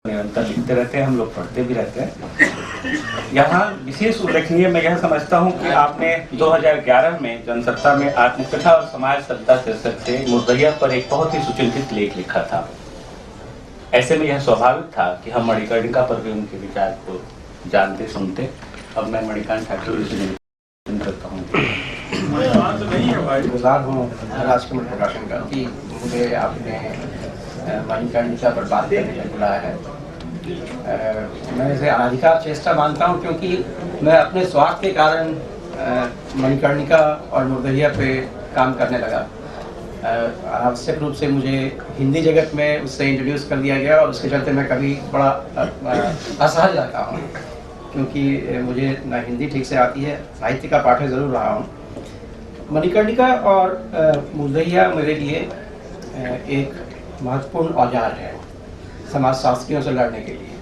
निरंतर लिखते रहते हैं, हम लोग पढ़ते भी रहते हैं। यहाँ विशेष उल्लेखनीय मैं यह समझता हूँ कि आपने 2011 में जनसत्ता में आत्मकथा और समाज सत्ता शीर्षक से मुर्दैया पर एक बहुत ही सुचिंतित लेख लिखा था। ऐसे में यह स्वाभाविक था कि हम मणिकर्णिका पर भी उनके विचार को जानते सुनते। अब मैं मणिकांत ठाकुर से निवेदन करता हूँ। गुजार हूँ राजकमल प्रकाशन का कि मुझे आपने मणिकर्णिका पर बात करने के लिए बुलाया है। मैं इसे अनाधिकार चेष्टा मानता हूँ, क्योंकि मैं अपने स्वार्थ के कारण मणिकर्णिका और मुर्दैया पे काम करने लगा। आवश्यक रूप से मुझे हिंदी जगत में उससे इंट्रोड्यूस कर दिया गया और उसके चलते मैं कभी बड़ा असहज रहता हूँ, क्योंकि मुझे न हिंदी ठीक से आती है। साहित्य का पाठक ज़रूर रहा हूँ। मणिकर्णिका और मुर्दैया मेरे लिए एक महत्वपूर्ण औजार है समाजशास्त्रियों से लड़ने के लिए,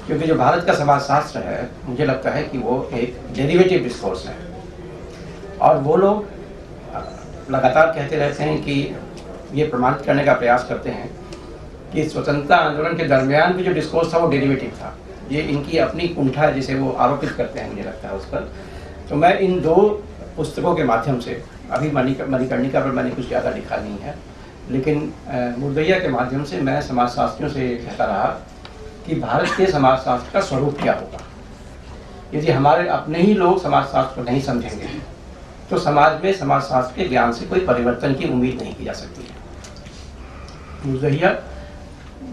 क्योंकि जो भारत का समाजशास्त्र है, मुझे लगता है कि वो एक डेरिवेटिव डिस्कोर्स है। और वो लोग लगातार कहते रहते हैं कि ये प्रमाणित करने का प्रयास करते हैं कि स्वतंत्रता आंदोलन के दरमियान भी जो डिस्कोर्स था वो डेरिवेटिव था। ये इनकी अपनी कुंठा है जिसे वो आरोपित करते हैं, मुझे लगता है उस पर। तो मैं इन दो पुस्तकों के माध्यम से, अभी मणिकर्णिका पर मैंने कुछ ज़्यादा लिखा नहीं है, लेकिन मुर्दैया के माध्यम से मैं समाजशास्त्रियों से ये कहता रहा कि भारत के समाजशास्त्र का स्वरूप क्या होगा। यदि हमारे अपने ही लोग समाजशास्त्र को नहीं समझेंगे तो समाज में समाजशास्त्र के ज्ञान से कोई परिवर्तन की उम्मीद नहीं की जा सकती है। मुर्दैया,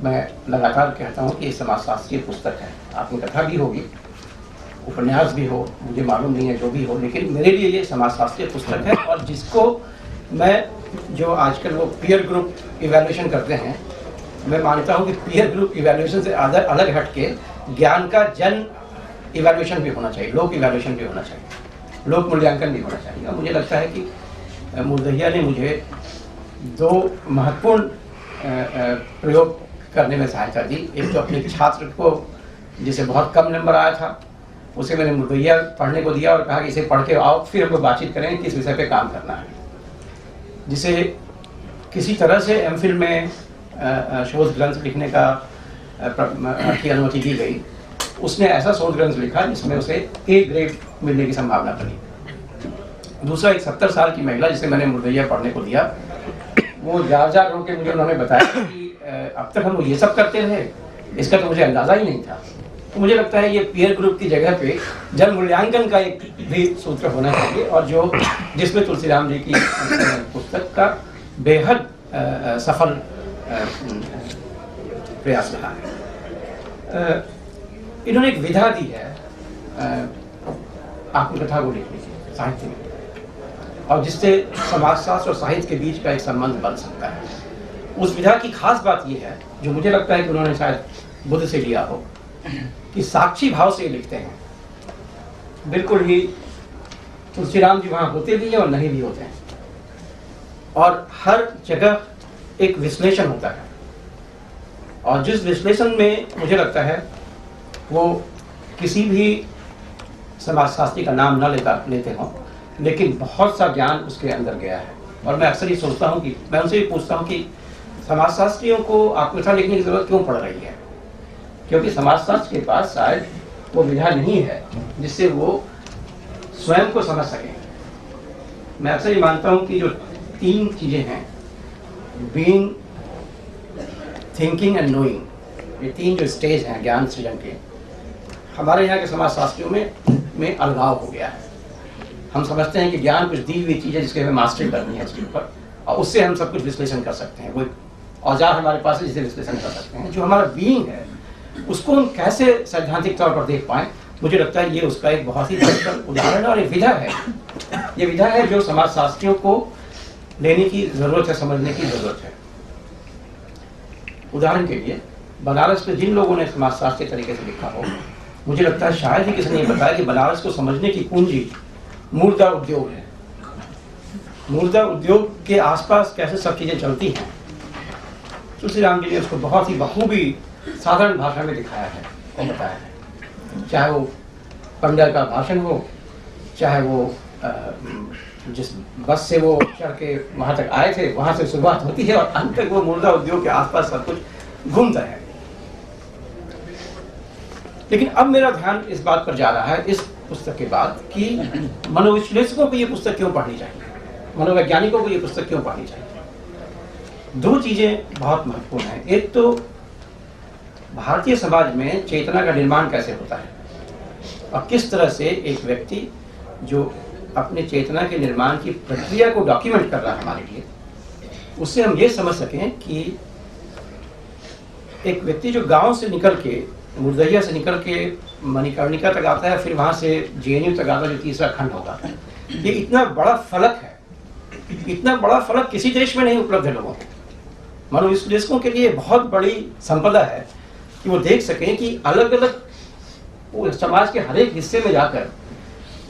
मैं लगातार कहता हूँ कि ये समाजशास्त्रीय पुस्तक है। आपकी कथा भी होगी, उपन्यास भी हो, मुझे मालूम नहीं है, जो भी हो, लेकिन मेरे लिए ये समाजशास्त्रीय पुस्तक है। और जिसको मैं, जो आजकल वो पीयर ग्रुप इवैल्यूएशन करते हैं, मैं मानता हूँ कि पीयर ग्रुप इवैल्यूएशन से अलग हट के ज्ञान का जन इवैल्यूएशन भी होना चाहिए, लोक इवैल्यूएशन भी होना चाहिए, लोक मूल्यांकन भी होना चाहिए। और मुझे लगता है कि मुर्दैया ने मुझे दो महत्वपूर्ण प्रयोग करने में सहायता दी। एक तो अपने छात्र को, जिसे बहुत कम नंबर आया था, उसे मैंने मुर्दैया पढ़ने को दिया और कहा कि इसे पढ़ के आओ, फिर हम लोग बातचीत करेंगे किस विषय पे काम करना है। जिसे किसी तरह से एमफिल में शोध ग्रंथ लिखने की अनुमति दी गई। उसने ऐसा शोध ग्रंथ लिखा जिसमें उसे ए ग्रेड मिलने की संभावना बनी। दूसरा, एक 70 साल की महिला जिसे मैंने मुर्दैया पढ़ने को दिया, वो जार रो के मुझे उन्होंने बताया कि अब तक हम लोग ये सब करते रहे, इसका तो मुझे अंदाज़ा ही नहीं था। तो मुझे लगता है ये पीयर ग्रुप की जगह पे जन मूल्यांकन का एक भी सूत्र होना चाहिए, और जिसमें तुलसीराम जी की पुस्तक का बेहद सफल प्रयास रहा है। इन्होंने एक विधा दी है आत्मकथा को लिखने की साहित्य में, और जिससे समाजशास्त्र और साहित्य के बीच का एक संबंध बन सकता है। उस विधा की खास बात यह है, जो मुझे लगता है कि उन्होंने शायद बुद्ध से लिया हो, कि साक्षी भाव से लिखते हैं। बिल्कुल ही तुलसीराम जी वहाँ होते भी हैं और नहीं भी होते हैं, और हर जगह एक विश्लेषण होता है। और जिस विश्लेषण में मुझे लगता है वो किसी भी समाजशास्त्री का नाम न लेते हों, लेकिन बहुत सा ज्ञान उसके अंदर गया है। और मैं अक्सर ये सोचता हूँ कि मैं उनसे ये पूछता हूँ कि समाजशास्त्रियों को आत्मकथा लिखने की ज़रूरत क्यों पड़ रही है, क्योंकि समाजशास्त्र के पास शायद वो विधा नहीं है जिससे वो स्वयं को समझ सकें। मैं अक्सर ये मानता हूँ कि जो तीन चीज़ें हैं, बीइंग, थिंकिंग एंड नोइंग, ये तीन जो स्टेज हैं ज्ञान सृजन के, हमारे यहाँ के समाजशास्त्रियों में अलगाव हो गया है। हम समझते हैं कि ज्ञान कुछ दी हुई चीज़ है जिसके हमें मास्टरी करनी है इसके ऊपर, और उससे हम सब कुछ विश्लेषण कर सकते हैं। वो औजार हमारे पास है जिसे विश्लेषण कर सकते हैं। जो हमारा बीइंग है उसको हम कैसे सैद्धांतिक तौर पर देख पाएँ, मुझे लगता है ये उसका एक बहुत ही बेहतर उदाहरण और एक विधा है। ये विधा है जो समाजशास्त्रियों को लेने की ज़रूरत है, समझने की ज़रूरत है। उदाहरण के लिए, बनारस में जिन लोगों ने समाजशास्त्र के तरीके से लिखा हो, मुझे लगता है शायद ही किसी ने बताया कि बनारस को समझने की पूंजी मूर्धा उद्योग है। मूर्धा उद्योग के आसपास कैसे सब चीज़ें चलती हैं, तुलसीराम जी ने उसको बहुत ही बखूबी साधारण भाषा में दिखाया है और बताया है। चाहे वो पंडर का भाषण हो, चाहे वो जिस बस से वो चढ़ के वहाँ तक आए थे, वहाँ से शुरुआत होती है और अंत तक वो मुर्दा उद्योग के आसपास सब कुछ घूमता है। लेकिन अब मेरा ध्यान इस बात पर जा रहा है इस पुस्तक के बाद कि मनोविश्लेषकों को ये पुस्तक क्यों पढ़नी चाहिए, मनोवैज्ञानिकों को ये पुस्तक क्यों पढ़नी चाहिए। दो चीज़ें बहुत महत्वपूर्ण हैं। एक तो भारतीय समाज में चेतना का निर्माण कैसे होता है और किस तरह से एक व्यक्ति जो अपने चेतना के निर्माण की प्रक्रिया को डॉक्यूमेंट कर रहा है हमारे लिए, उससे हम ये समझ सकें कि एक व्यक्ति जो गांव से निकल के, मुर्दहिया से निकल के मणिकर्णिका तक आता है, फिर वहाँ से जेएनयू तक आता है जो तीसरा खंड होगा, ये इतना बड़ा फलक है, इतना बड़ा फलक किसी देश में नहीं उपलब्ध है लोगों को। मनोविश्लेषकों के लिए बहुत बड़ी संपदा है कि वो देख सकें कि अलग अलग वो समाज के हर एक हिस्से में जाकर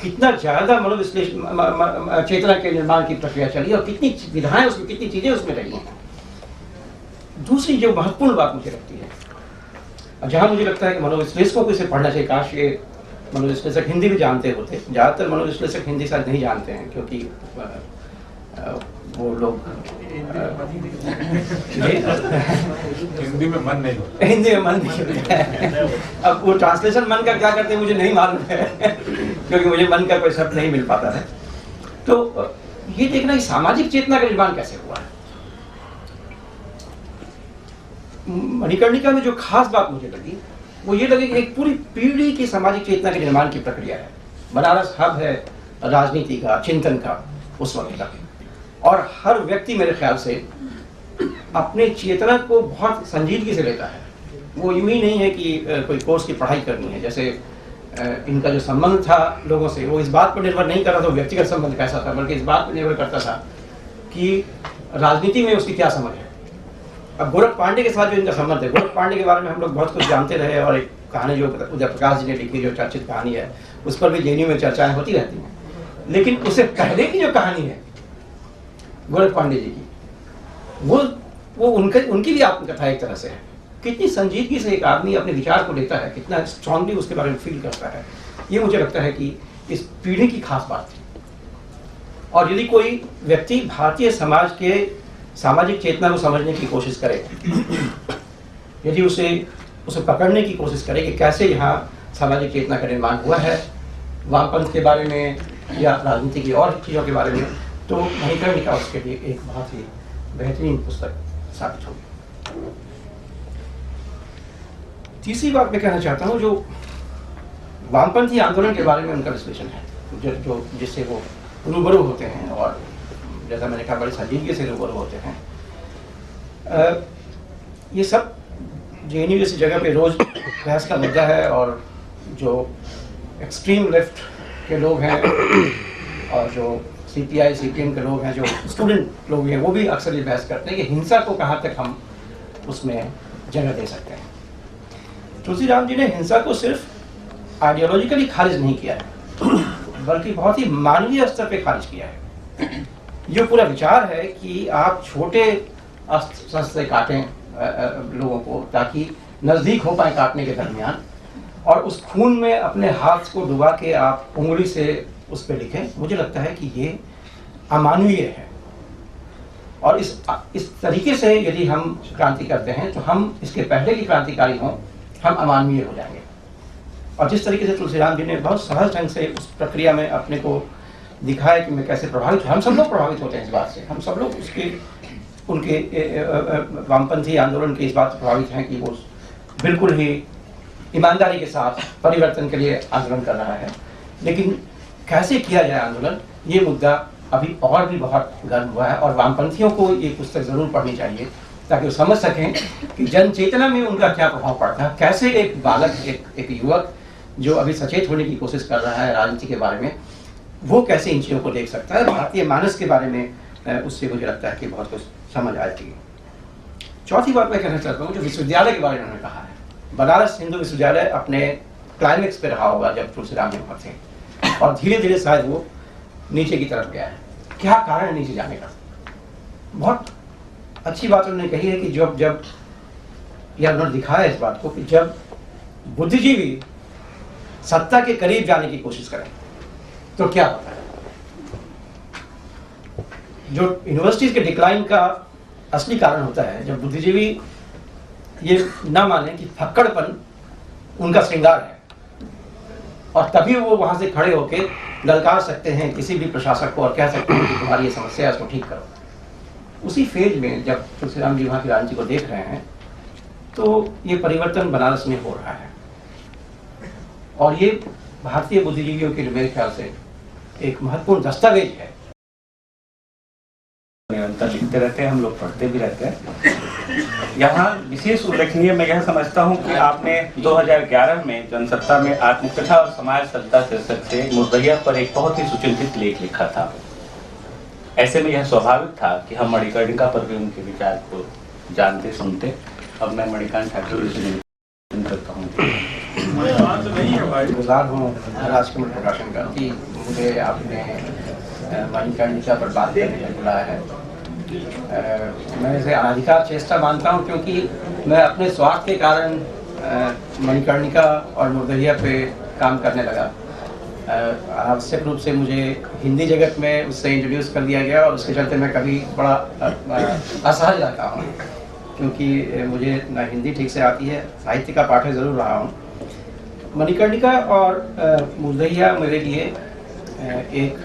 कितना ज़्यादा मनोविश्लेषण चेतना के निर्माण की प्रक्रिया चली और कितनी विधाएं उसमें, कितनी चीज़ें उसमें रही हैं। दूसरी जो महत्वपूर्ण बात मुझे लगती है, जहाँ मुझे लगता है कि मनोविश्लेषकों को इसे पढ़ना चाहिए, काश ये मनोविश्लेषक हिंदी भी जानते होते। ज़्यादातर मनोविश्लेषक हिंदी शायद नहीं जानते हैं क्योंकि वो लोग हिंदी में मन नहीं होता, हिंदी में मन नहीं होता है। अब वो ट्रांसलेशन मन का क्या करते हैं मुझे नहीं मालूम है क्योंकि मुझे मन का कोई शब्द नहीं मिल पाता है। तो ये देखना कि सामाजिक चेतना का निर्माण कैसे हुआ है। मणिकर्णिका में जो खास बात मुझे लगी वो ये लगी कि एक पूरी पीढ़ी की सामाजिक चेतना के निर्माण की प्रक्रिया है। बनारस हब है राजनीति का, चिंतन का उस वक्त का, और हर व्यक्ति मेरे ख्याल से अपने चेतना को बहुत संजीदगी से लेता है। वो यूं ही नहीं है कि कोई कोर्स की पढ़ाई करनी है। जैसे इनका जो संबंध था लोगों से वो इस बात पर निर्भर नहीं कर रहा था व्यक्तिगत संबंध कैसा था, बल्कि इस बात पर निर्भर करता था कि राजनीति में उसकी क्या समझ है। अब गोरख पांडे के साथ जो इनका संबंध है, गोरख पांडे के बारे में हम लोग बहुत कुछ जानते रहे और एक कहानी जो उदय प्रकाश जी ने लिखी जो चर्चित कहानी है उस पर भी जेएनयू में चर्चाएं होती रहती हैं। लेकिन उससे पहले की जो कहानी है गोरख पांडे जी की, वो उनकी भी आत्मकथा एक तरह से है। कितनी संजीदगी से एक आदमी अपने विचार को लेता है, कितना स्ट्रांगली उसके बारे में फील करता है, ये मुझे लगता है कि इस पीढ़ी की खास बात थी। और यदि कोई व्यक्ति भारतीय समाज के सामाजिक चेतना को समझने की कोशिश करे, यदि उसे पकड़ने की कोशिश करे कि कैसे यहाँ सामाजिक चेतना का निर्माण हुआ है, वामपंथ के बारे में या राजनीति की और चीज़ों के बारे में, तो मणिकर्णिका उसके लिए एक बहुत ही बेहतरीन पुस्तक साबित होगी। तीसरी बात मैं कहना चाहता हूँ, जो वामपंथी आंदोलन के बारे में उनका विश्लेषण है, जो जिससे वो रूबरू होते हैं और जैसा मैंने कहा बड़ी संजीदगी से रूबरू होते हैं। ये सब जेएनयू जैसी जगह पे रोज बहस का मुद्दा है और जो एक्सट्रीम लेफ्ट के लोग हैं और जो सीपीआई सीपीएम के लोग हैं, जो स्टूडेंट लोग हैं, वो भी अक्सर ये बहस करते हैं कि हिंसा को कहाँ तक हम उसमें जगह दे सकते हैं। तुलसीराम जी ने हिंसा को सिर्फ आइडियोलॉजिकली खारिज नहीं किया है बल्कि बहुत ही मानवीय स्तर पे खारिज किया है। ये पूरा विचार है कि आप छोटे अस्त्र से काटें लोगों को ताकि नज़दीक हो पाए काटने के दरमियान, और उस खून में अपने हाथ को डुबा के आप उंगली से उस पर लिखें। मुझे लगता है कि ये अमानवीय है और इस तरीके से यदि हम क्रांति करते हैं तो हम इसके पहले की क्रांतिकारी हों, हम अमानवीय हो जाएंगे। और जिस तरीके से तुलसीराम जी ने बहुत सहज ढंग से उस प्रक्रिया में अपने को दिखाया कि मैं कैसे प्रभावित हूँ, हम सब लोग प्रभावित होते हैं इस बात से, हम सब लोग उनके वामपंथी आंदोलन के इस बात से प्रभावित हैं कि वो बिल्कुल ही ईमानदारी के साथ परिवर्तन के लिए आंदोलन कर रहा है। लेकिन कैसे किया जाए आंदोलन, ये मुद्दा अभी और भी बहुत गर्म हुआ है और वामपंथियों को ये पुस्तक ज़रूर पढ़नी चाहिए ताकि वो समझ सकें कि जन चेतना में उनका क्या प्रभाव पड़ता है, कैसे एक बालक, एक युवक जो अभी सचेत होने की कोशिश कर रहा है राजनीति के बारे में, वो कैसे इन चीज़ों को देख सकता है। भारतीय मानस के बारे में उससे मुझे लगता है कि बहुत कुछ समझ आएगी। चौथी बात मैं कहना चाहता हूँ, जो विश्वविद्यालय के बारे में उन्होंने कहा है, बनारस हिंदू विश्वविद्यालय अपने क्लाइमेक्स पे रहा होगा जब तुलसीराम जी वहाँ थे और धीरे धीरे शायद वो नीचे की तरफ गया है। क्या कारण नीचे जाने का? बहुत अच्छी बात उन्होंने कही है कि जब या उन्होंने दिखाया इस बात को कि जब बुद्धिजीवी सत्ता के करीब जाने की कोशिश करें तो क्या होता है। जो यूनिवर्सिटीज के डिक्लाइन का असली कारण होता है जब बुद्धिजीवी ये ना माने कि फक्कड़पन उनका श्रृंगार है, और तभी वो वहाँ से खड़े होकर ललकार सकते हैं किसी भी प्रशासक को और कह सकते हैं कि तुम्हारी ये समस्या है, इसको ठीक करो। उसी फेज में जब तुलसीराम जी वहाँ की राजनीति को देख रहे हैं तो ये परिवर्तन बनारस में हो रहा है, और ये भारतीय बुद्धिजीवियों के लिए मेरे ख्याल से एक महत्वपूर्ण दस्तावेज है। निरंतर लिखते रहते हैं, हम लोग पढ़ते भी रहते हैं। यहाँ विशेष उल्लेखनीय मैं यह समझता हूँ कि आपने 2011 में जनसत्ता में आत्मकथा और समाज सत्ता शीर्षक से मुर्दैया पर एक बहुत ही सुचिंतित लेख लिखा था। ऐसे में यह स्वाभाविक था कि हम मणिकर्णिका पर भी उनके विचार को जानते सुनते। अब मैं मणिकांत ठाकुर जी से निवेदन करता हूँ। गुजार हूँ राजकमल प्रकाशन का कि मुझे आपने मणिकर्णिका पर बात करने के लिए बुलाया है। मैं इसे अनाधिकार चेष्टा मानता हूँ, क्योंकि मैं अपने स्वार्थ के कारण मणिकर्णिका और मुर्दैया पे काम करने लगा। आवश्यक रूप से मुझे हिंदी जगत में उससे इंट्रोड्यूस कर दिया गया और उसके चलते मैं कभी बड़ा असहज रहता हूँ, क्योंकि मुझे ना हिंदी ठीक से आती है, साहित्य का पाठक ज़रूर रहा हूँ। मणिकर्णिका और मुर्दैया मेरे लिए एक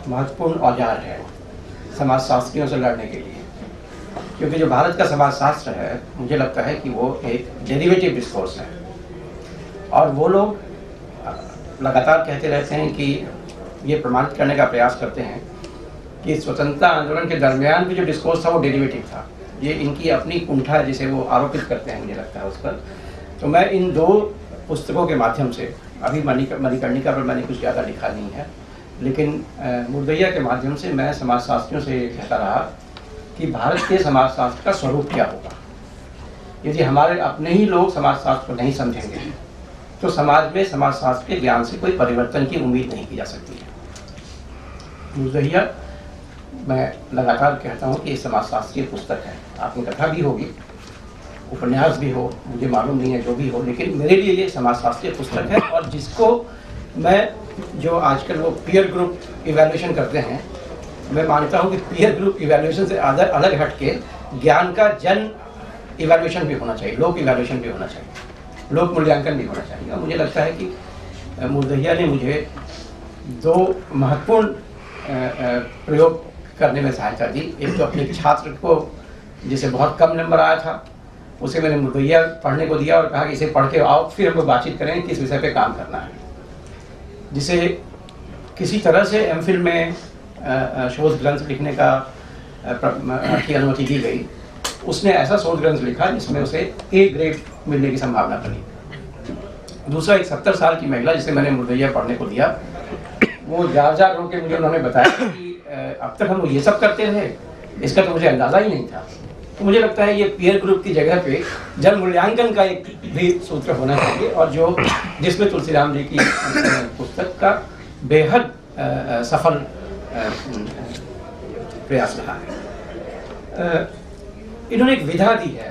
महत्वपूर्ण औजार है समाज शास्त्रियों से लड़ने के लिए, क्योंकि जो भारत का समाज शास्त्र है मुझे लगता है कि वो एक डेरिवेटिव डिस्कोर्स है, और वो लोग लगातार कहते रहते हैं कि ये प्रमाणित करने का प्रयास करते हैं कि स्वतंत्रता आंदोलन के दरमियान भी जो डिस्कोर्स था वो डेरिवेटिव था। ये इनकी अपनी कुंठा है जिसे वो आरोपित करते हैं, मुझे लगता है उस पर। तो मैं इन दो पुस्तकों के माध्यम से, अभी मणिकर्णिका पर मैंने कुछ ज़्यादा लिखा नहीं है, लेकिन मुर्दैया के माध्यम से मैं समाजशास्त्रियों से कहता रहा कि भारत के समाजशास्त्र का स्वरूप क्या होगा। यदि हमारे अपने ही लोग समाजशास्त्र को नहीं समझेंगे तो समाज में समाजशास्त्र के ज्ञान से कोई परिवर्तन की उम्मीद नहीं की जा सकती है। मुर्दैया मैं लगातार कहता हूँ कि ये समाजशास्त्रीय पुस्तक है। आपकी कथा भी होगी, उपन्यास भी हो, मुझे मालूम नहीं है, जो भी हो, लेकिन मेरे लिए ये समाजशास्त्रीय पुस्तक है, और जिसको मैं, जो आजकल वो पीयर ग्रुप इवैल्यूएशन करते हैं, मैं मानता हूँ कि पीयर ग्रुप इवैल्यूएशन से अलग हट के ज्ञान का जन इवैल्यूएशन भी होना चाहिए, लोक इवैल्यूएशन भी होना चाहिए, लोक मूल्यांकन भी होना चाहिए। और मुझे लगता है कि मुर्दैया ने मुझे दो महत्वपूर्ण प्रयोग करने में सहायता दी। एक तो अपने छात्र को, जिसे बहुत कम नंबर आया था, उसे मैंने मुर्दैया पढ़ने को दिया और कहा कि इसे पढ़ के आओ, फिर हम लोग बातचीत करें किस विषय पे काम करना है। जिसे किसी तरह से एमफिल में शोध ग्रंथ लिखने की अनुमति दी गई, उसने ऐसा शोध ग्रंथ लिखा जिसमें उसे ए ग्रेड मिलने की संभावना बनी। दूसरा, एक 70 साल की महिला जिसे मैंने मुर्दैया पढ़ने को दिया, वो जार होकर मुझे उन्होंने बताया कि अब तक हम ये सब करते रहे, इसका तो मुझे अंदाज़ा ही नहीं था। तो मुझे लगता है ये पीयर ग्रुप की जगह पे जन मूल्यांकन का एक भी सूत्र होना चाहिए, और जो जिसमें तुलसीराम जी की पुस्तक का बेहद सफल प्रयास रहा है। इन्होंने एक विधा दी है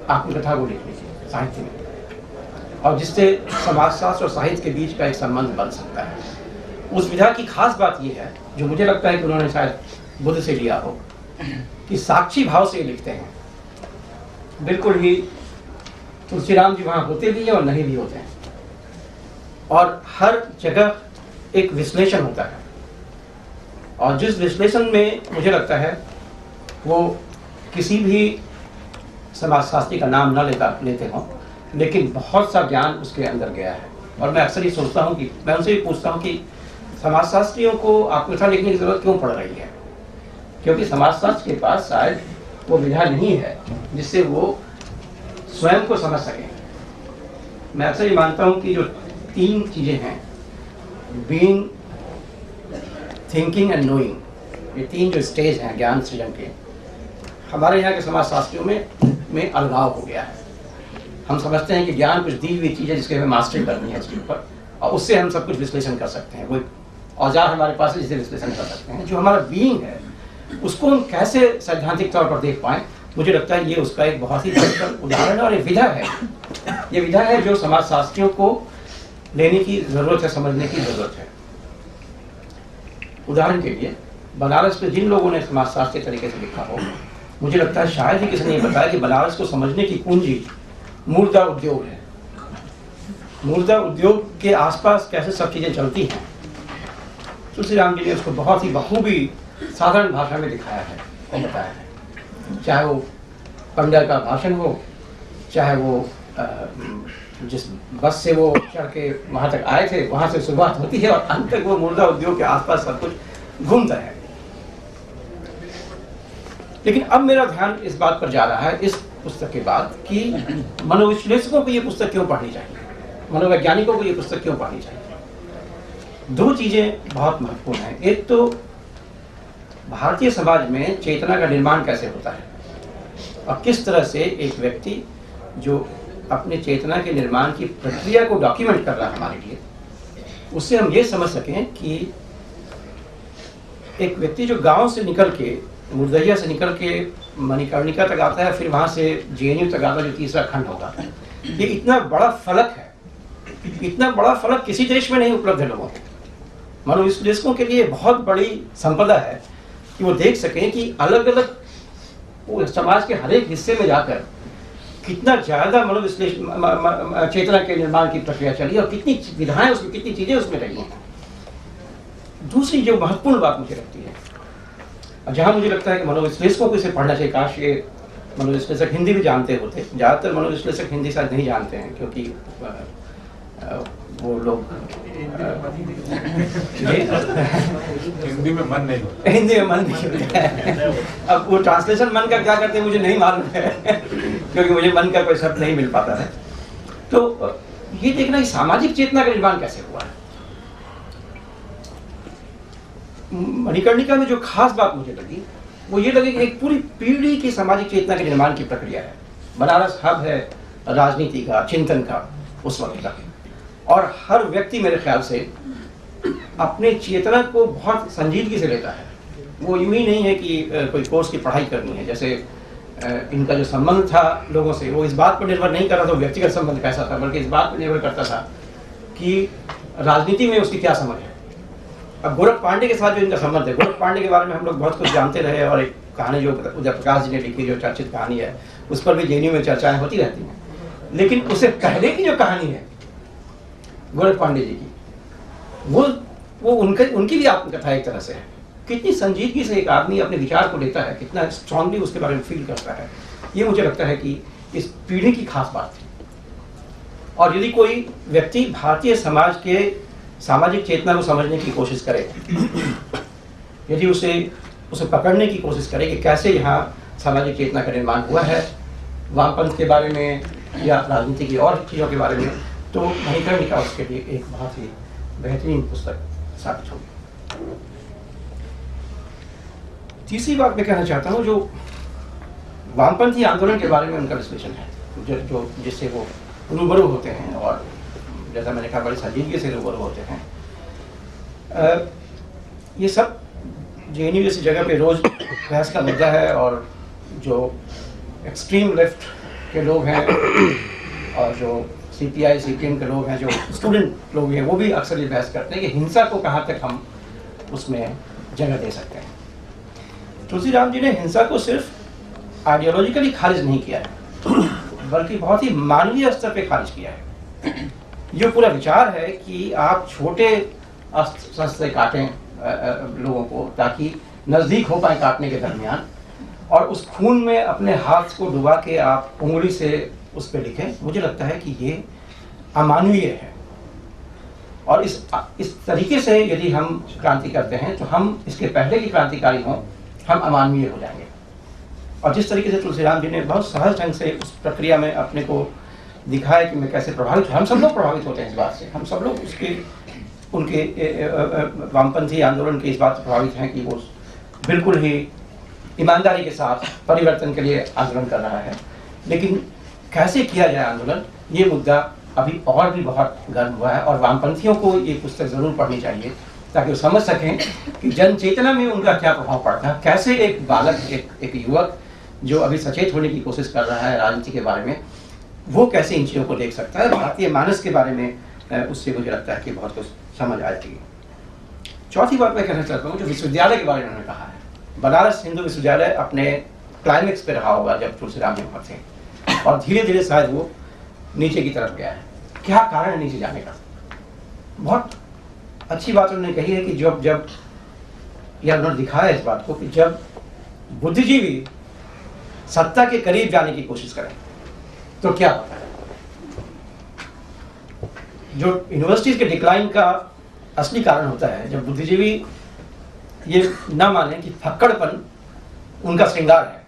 आत्मकथा को लिखने की साहित्य में, और जिससे समाजशास्त्र और साहित्य के बीच का एक संबंध बन सकता है। उस विधा की खास बात यह है, जो मुझे लगता है कि उन्होंने शायद बुद्ध से लिया हो, कि साक्षी भाव से लिखते हैं। बिल्कुल ही तुलसीराम जी वहाँ होते भी हैं और नहीं भी होते हैं, और हर जगह एक विश्लेषण होता है, और जिस विश्लेषण में मुझे लगता है वो किसी भी समाजशास्त्री का नाम न लेते हों, लेकिन बहुत सा ज्ञान उसके अंदर गया है। और मैं अक्सर ये सोचता हूँ कि मैं उनसे भी पूछता हूँ कि समाजशास्त्रियों को आत्मकथा लिखने की ज़रूरत क्यों पड़ रही है, क्योंकि समाजशास्त्र के पास शायद वो विधा नहीं है जिससे वो स्वयं को समझ सकें। मैं अक्सर ये मानता हूँ कि जो 3 चीज़ें हैं, बीइंग, थिंकिंग एंड नोइंग, ये 3 जो स्टेज हैं ज्ञान सृजन के, हमारे यहाँ के समाजशास्त्रियों में अलगाव हो गया है। हम समझते हैं कि ज्ञान कुछ दी हुई चीज़ है जिसके हमें मास्टरी करनी है इसके ऊपर, और उससे हम सब कुछ विश्लेषण कर सकते हैं। कोई औजार हमारे पास है जिसे विश्लेषण कर सकते हैं। जो हमारा बीइंग है उसको हम कैसे सैद्धांतिक तौर पर देख पाएँ, मुझे लगता है ये उसका एक बहुत ही बेहतर उदाहरण है और एक विधा है। ये विधा है जो समाजशास्त्रियों को लेने की ज़रूरत है, समझने की ज़रूरत है। उदाहरण के लिए बनारस में जिन लोगों ने समाजशास्त्र के तरीके से लिखा हो, मुझे लगता है शायद ही किसी ने बताया कि बनारस को समझने की कुंजी मूर्धा उद्योग है। मूलतः उद्योग के आसपास कैसे सब चीज़ें चलती हैं, तुलसीराम जी ने उसको बहुत ही बखूबी साधारण भाषा में दिखाया है और बताया है। चाहे वो पंडा का भाषण हो, चाहे वो जिस बस से वो चढ़ के वहाँ तक आए थे, वहाँ से शुरुआत होती है और अंत तक वो मुर्दा उद्योग के आसपास सब कुछ घूमता है। लेकिन अब मेरा ध्यान इस बात पर जा रहा है इस पुस्तक के बाद कि मनोविश्लेषकों को ये पुस्तक क्यों पढ़नी चाहिए, मनोवैज्ञानिकों को ये पुस्तक क्यों पढ़नी चाहिए। दो चीज़ें बहुत महत्वपूर्ण हैं। एक तो भारतीय समाज में चेतना का निर्माण कैसे होता है और किस तरह से एक व्यक्ति जो अपने चेतना के निर्माण की प्रक्रिया को डॉक्यूमेंट कर रहा है हमारे लिए, उससे हम ये समझ सकें कि एक व्यक्ति जो गांव से निकल के, मुर्दैया से निकल के मणिकर्णिका तक आता है, फिर वहाँ से जेएनयू तक आता है जो तीसरा खंड होगा, ये इतना बड़ा फलक है, इतना बड़ा फलक किसी देश में नहीं उपलब्ध है लोगों को। मनोविश्लेषकों के लिए बहुत बड़ी संपदा है कि वो देख सकें कि अलग अलग समाज के हर एक हिस्से में जाकर कितना ज़्यादा मनोविश्लेषण चेतना के निर्माण की प्रक्रिया चली और कितनी विधाएं उसमें, कितनी चीज़ें उसमें रही हैं। दूसरी जो महत्वपूर्ण बात मुझे लगती है, और जहाँ मुझे लगता है कि मनोविश्लेषकों को इसे पढ़ना चाहिए, काश ये मनोविश्लेषक हिंदी भी जानते होते। ज़्यादातर मनोविश्लेषक हिंदी शायद नहीं जानते हैं क्योंकि वो लोग हिंदी में मन नहीं होता। हिंदी में मन नहीं होता है। अब वो ट्रांसलेशन मन का क्या करते हैं मुझे नहीं मालूम है क्योंकि मुझे मन का कोई शब्द नहीं मिल पाता है। तो ये देखना कि सामाजिक चेतना का निर्माण कैसे हुआ है। मणिकर्णिका में जो खास बात मुझे लगी वो ये लगी कि एक पूरी पीढ़ी की सामाजिक चेतना के निर्माण की प्रक्रिया है। बनारस हब है राजनीति का, चिंतन का उस वक्त का, और हर व्यक्ति मेरे ख्याल से अपने चेतना को बहुत संजीदगी से लेता है। वो यूं ही नहीं है कि कोई कोर्स की पढ़ाई करनी है। जैसे इनका जो संबंध था लोगों से वो इस बात पर निर्भर नहीं कर रहा था व्यक्तिगत संबंध कैसा था, बल्कि इस बात पर निर्भर करता था कि राजनीति में उसकी क्या समझ है। अब गोरख पांडे के साथ जो इनका संबंध है, गोरख पांडे के बारे में हम लोग बहुत कुछ जानते रहे और एक कहानी जो उदय प्रकाश जी ने लिखी जो चर्चित कहानी है उस पर भी जेएनयू में चर्चाएं होती रहती हैं। लेकिन उससे पहले की जो कहानी है गोरख पांडे जी की, वो उनकी भी आत्मकथा एक तरह से है। कितनी संजीदगी से एक आदमी अपने विचार को लेता है, कितना स्ट्रांगली उसके बारे में फील करता है, ये मुझे लगता है कि इस पीढ़ी की खास बात थी। और यदि कोई व्यक्ति भारतीय समाज के सामाजिक चेतना को समझने की कोशिश करे, यदि उसे पकड़ने की कोशिश करे कि कैसे यहाँ सामाजिक चेतना का निर्माण हुआ है, वामपंथ के बारे में या राजनीति की और चीज़ों के बारे में, तो मणिकर्णिका उसके लिए एक बहुत ही बेहतरीन पुस्तक साबित होगी। तीसरी बात मैं कहना चाहता हूँ, जो वामपंथी आंदोलन के बारे में उनका विश्लेषण है, जो जिससे वो रूबरू होते हैं और जैसा मैंने कहा बड़ी संजीदगी से रूबरू होते हैं। ये सब जेएनयू जैसी जगह पे रोज बहस का मुद्दा है और जो एक्सट्रीम लेफ्ट के लोग हैं और जो सीपीआई सीपीएम के लोग हैं, जो स्टूडेंट लोग हैं, वो भी अक्सर ये बहस करते हैं कि हिंसा को कहाँ तक हम उसमें जगह दे सकते हैं। तुलसीराम जी ने हिंसा को सिर्फ आइडियोलॉजिकली खारिज नहीं किया है बल्कि बहुत ही मानवीय स्तर पे खारिज किया है। ये पूरा विचार है कि आप छोटे अस्त्र से काटें लोगों को ताकि नज़दीक हो पाए काटने के दरमियान, और उस खून में अपने हाथ को डुबा के आप उंगली से उस पर लिखें। मुझे लगता है कि ये अमानवीय है और इस तरीके से यदि हम क्रांति करते हैं तो हम इसके पहले की क्रांतिकारी हों, हम अमानवीय हो जाएंगे। और जिस तरीके से तुलसीराम जी ने बहुत सहज ढंग से उस प्रक्रिया में अपने को दिखाया कि मैं कैसे प्रभावित हूँ, हम सब लोग प्रभावित होते हैं इस बात से, हम सब लोग उनके वामपंथी आंदोलन के इस बात से प्रभावित हैं कि वो बिल्कुल ही ईमानदारी के साथ परिवर्तन के लिए आंदोलन कर रहा है। लेकिन कैसे किया जाए आंदोलन, ये मुद्दा अभी और भी बहुत गर्म हुआ है और वामपंथियों को ये पुस्तक ज़रूर पढ़नी चाहिए ताकि वो समझ सकें कि जन चेतना में उनका क्या प्रभाव पड़ता है, कैसे एक बालक, एक युवक जो अभी सचेत होने की कोशिश कर रहा है राजनीति के बारे में, वो कैसे इन चीज़ों को देख सकता है। भारतीय मानस के बारे में उससे मुझे लगता है कि बहुत कुछ समझ आएगी। चौथी बात मैं कहना चाहता हूँ, जो विश्वविद्यालय के बारे में उन्होंने कहा है, बनारस हिंदू विश्वविद्यालय अपने क्लाइमेक्स पे रहा होगा जब तुलसीराम जी वहाँ थे और धीरे धीरे शायद वो नीचे की तरफ गया है। क्या कारण है नीचे जाने का। बहुत अच्छी बात उन्होंने कही है कि जब या उन्होंने दिखाया इस बात को कि जब बुद्धिजीवी सत्ता के करीब जाने की कोशिश करें तो क्या होता है। जो यूनिवर्सिटीज के डिक्लाइन का असली कारण होता है जब बुद्धिजीवी ये ना माने कि फक्कड़पन उनका श्रृंगार है,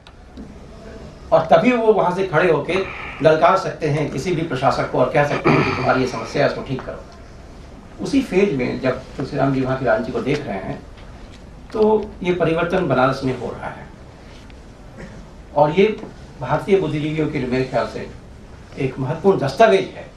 और तभी वो वहां से खड़े होके ललकार सकते हैं किसी भी प्रशासक को और कह सकते हैं कि तुम्हारी ये समस्या है, इसको ठीक करो। उसी फेज में जब तुलसीराम जी वहां की राजनीति को देख रहे हैं तो ये परिवर्तन बनारस में हो रहा है, और ये भारतीय बुद्धिजीवियों के लिए मेरे ख्याल से एक महत्वपूर्ण दस्तावेज है